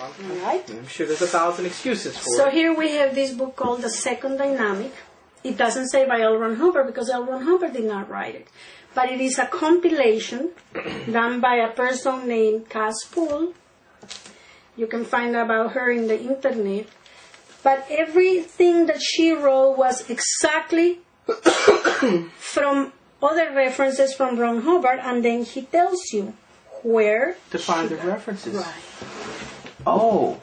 All right. I'm sure there's 1,000 excuses for it. So here we have this book called The Second Dynamic. It doesn't say by L. Ron Hubbard because L. Ron Hubbard did not write it. But it is a compilation done by a person named Cass Poole. You can find about her in the internet. But everything that she wrote was exactly from other references from Ron Hubbard, and then he tells you where to find the references. Right. Oh.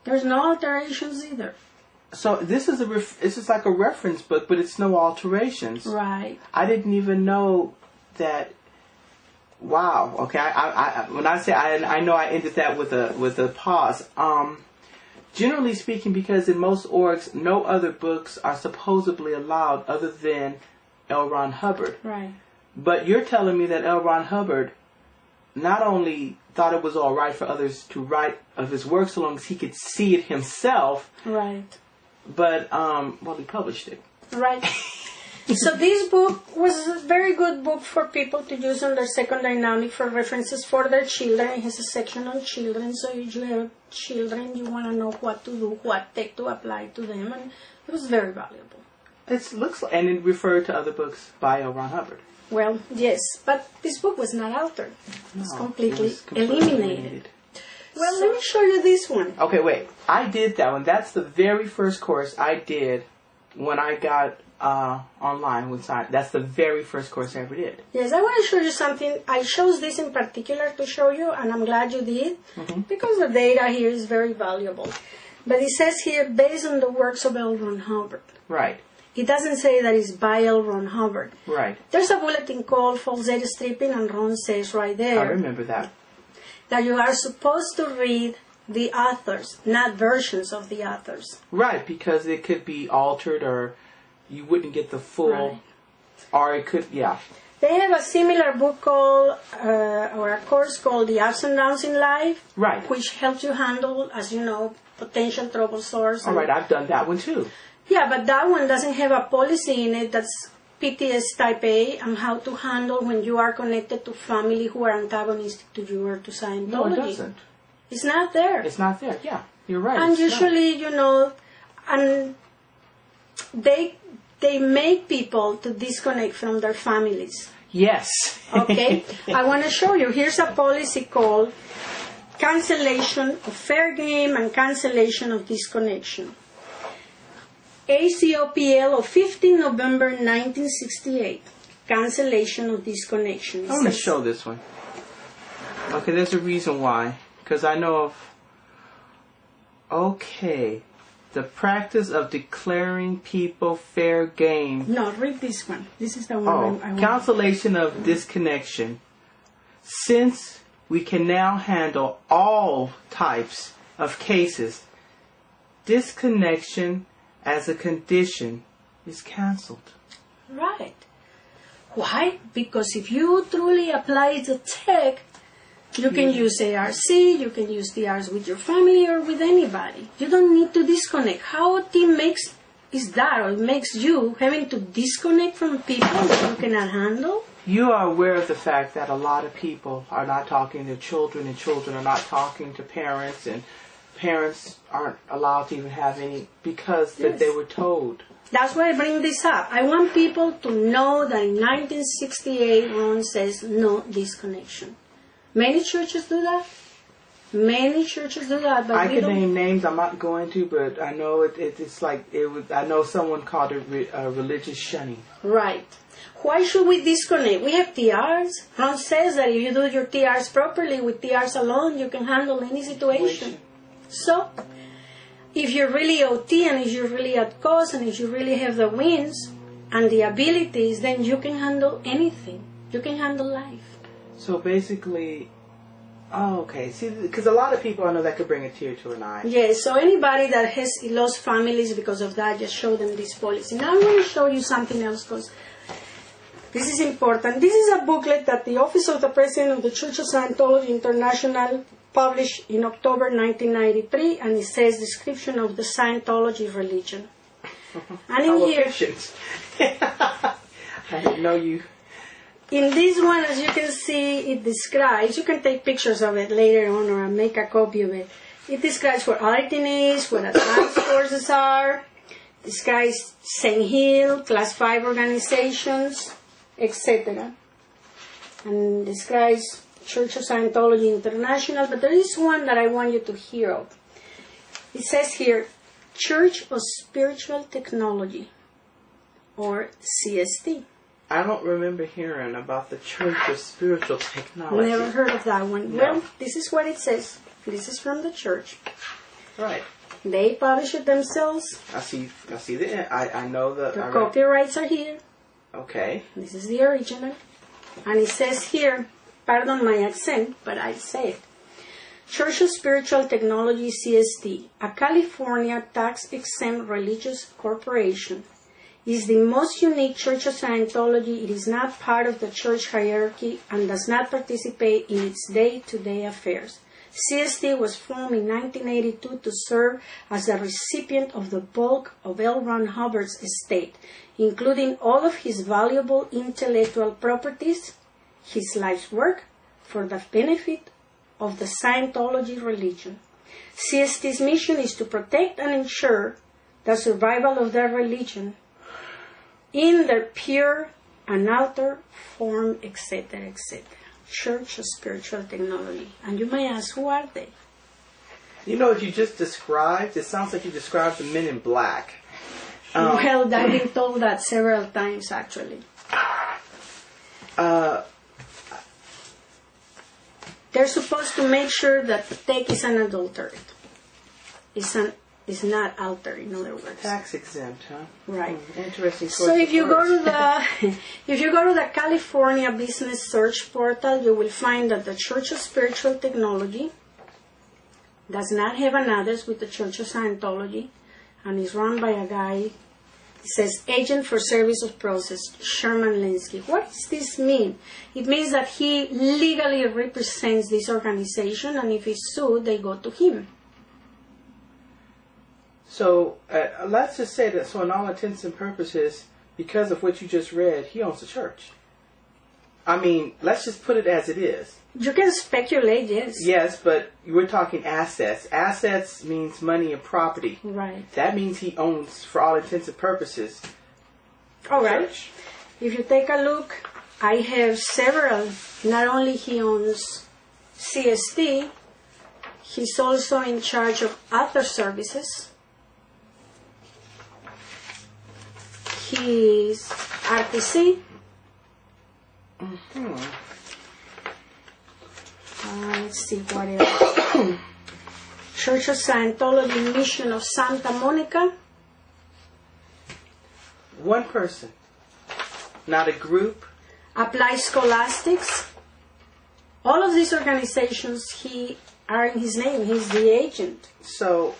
There's no alterations either. So this is this is like a reference book, but it's no alterations. Right. I didn't even know that. Wow. Okay. I when I say I know I ended that with a pause. Generally speaking, because in most orgs, no other books are supposedly allowed other than L. Ron Hubbard. Right. But you're telling me that L. Ron Hubbard not only thought it was all right for others to write of his work so long as he could see it himself. Right. But, well, he published it. Right. So this book was a very good book for people to use on their second dynamic for references for their children. It has a section on children, so if you have children, you want to know what to do, what tech to apply to them, and it was very valuable. It looks like, and it referred to other books by L. Ron Hubbard. Well, yes, but this book was not altered. It was completely eliminated. Well, let me show you this one. Okay, wait. I did that one. That's the very first course I did when I got online with science. That's the very first course I ever did. Yes, I want to show you something. I chose this in particular to show you, and I'm glad you did, because the data here is very valuable. But it says here, based on the works of L. Ron Hubbard. Right. It doesn't say that it's by L. Ron Hubbard. Right. There's a bulletin called false data stripping, and Ron says right there. I remember that. That you are supposed to read the authors, not versions of the authors. Right, because it could be altered or you wouldn't get the full, right. Or it could, yeah. They have a similar book called, or a course called The Ups and Downs in Life. Right. Which helps you handle, as you know, potential trouble source. All right, I've done that one too. Yeah, but that one doesn't have a policy in it that's PTS type A and how to handle when you are connected to family who are antagonistic to you or to Scientology. No, it doesn't. It's not there. It's not there, yeah. You're right. And usually, you know, and they make people to disconnect from their families. Yes. Okay? I want to show you. Here's a policy called Cancellation of Fair Game and Cancellation of Disconnection. ACOPL of 15 November 1968. Cancellation of Disconnection. I want to show this one. Okay, there's a reason why. Because I know of... Okay. The practice of declaring people fair game. No, read this one. This is the one I want. Cancellation of disconnection. Since we can now handle all types of cases, disconnection as a condition is cancelled. Right. Why? Because if you truly apply the tech, you can use ARC, you can use DRs with your family or with anybody. You don't need to disconnect. How a team makes you having to disconnect from people that you cannot handle? You are aware of the fact that a lot of people are not talking to children, and children are not talking to parents, and parents aren't allowed to even have any because that they were told. That's why I bring this up. I want people to know that in 1968, Ron says no disconnection. Many churches do that. But I can name names. I'm not going to, but I know it's like it was. I know someone called it religious shunning. Right. Why should we disconnect? We have TRs. Ron says that if you do your TRs properly, with TRs alone, you can handle any situation. So, if you're really OT and if you're really at cause and if you really have the wins and the abilities, then you can handle anything. You can handle life. So basically, okay. See, because a lot of people I know that could bring a tear to an eye. Yes, so anybody that has lost families because of that, just show them this policy. Now I'm going to show you something else because this is important. This is a booklet that the Office of the President of the Church of Scientology International published in October 1993, and it says description of the Scientology religion. And in here, I didn't know you. In this one, as you can see, it describes, you can take pictures of it later on or make a copy of it. It describes where Arlington is, what advanced courses are, describes St. Hill, Class 5 organizations, etc. And describes Church of Scientology International, but there is one that I want you to hear of. It says here, Church of Spiritual Technology, or CST. I don't remember hearing about the Church of Spiritual Technology. Never heard of that one. No. Well, this is what it says. This is from the church. Right. They publish it themselves. I see I know the Copyrights are here. Okay. This is the original. And it says here, pardon my accent, but I say it. Church of Spiritual Technology, CST, a California tax-exempt religious corporation, is the most unique Church of Scientology. It is not part of the church hierarchy and does not participate in its day-to-day affairs. CST was formed in 1982 to serve as the recipient of the bulk of L. Ron Hubbard's estate, including all of his valuable intellectual properties, his life's work, for the benefit of the Scientology religion. CST's mission is to protect and ensure the survival of their religion in their pure, unaltered form, etc., etc. Church of Spiritual Technology. And you may ask, who are they? You know what you just described? It sounds like you described the Men in Black. Well, I've been told that several times, actually. They're supposed to make sure that the tech is unadulterated. It's not altered, in other words. Tax exempt, huh? Right. Interesting. So if you go to the California Business Search portal, you will find that the Church of Spiritual Technology does not have an address with the Church of Scientology, and is run by a guy. It says Agent for Service of Process, Sherman Linsky. What does this mean? It means that he legally represents this organization, and if he's sued, they go to him. So let's just say that, so in all intents and purposes, because of what you just read, he owns the church. I mean, let's just put it as it is. You can speculate, yes. Yes, but we're talking assets. Assets means money and property. Right. That means he owns, for all intents and purposes, all right. church. If you take a look, I have several. Not only he owns CST, he's also in charge of other services. He's RTC. Mm-hmm. Let's see what else. Church of Scientology Mission of Santa Monica. One person, not a group. Applied Scholastics. All of these organizations are in his name. He's the agent. So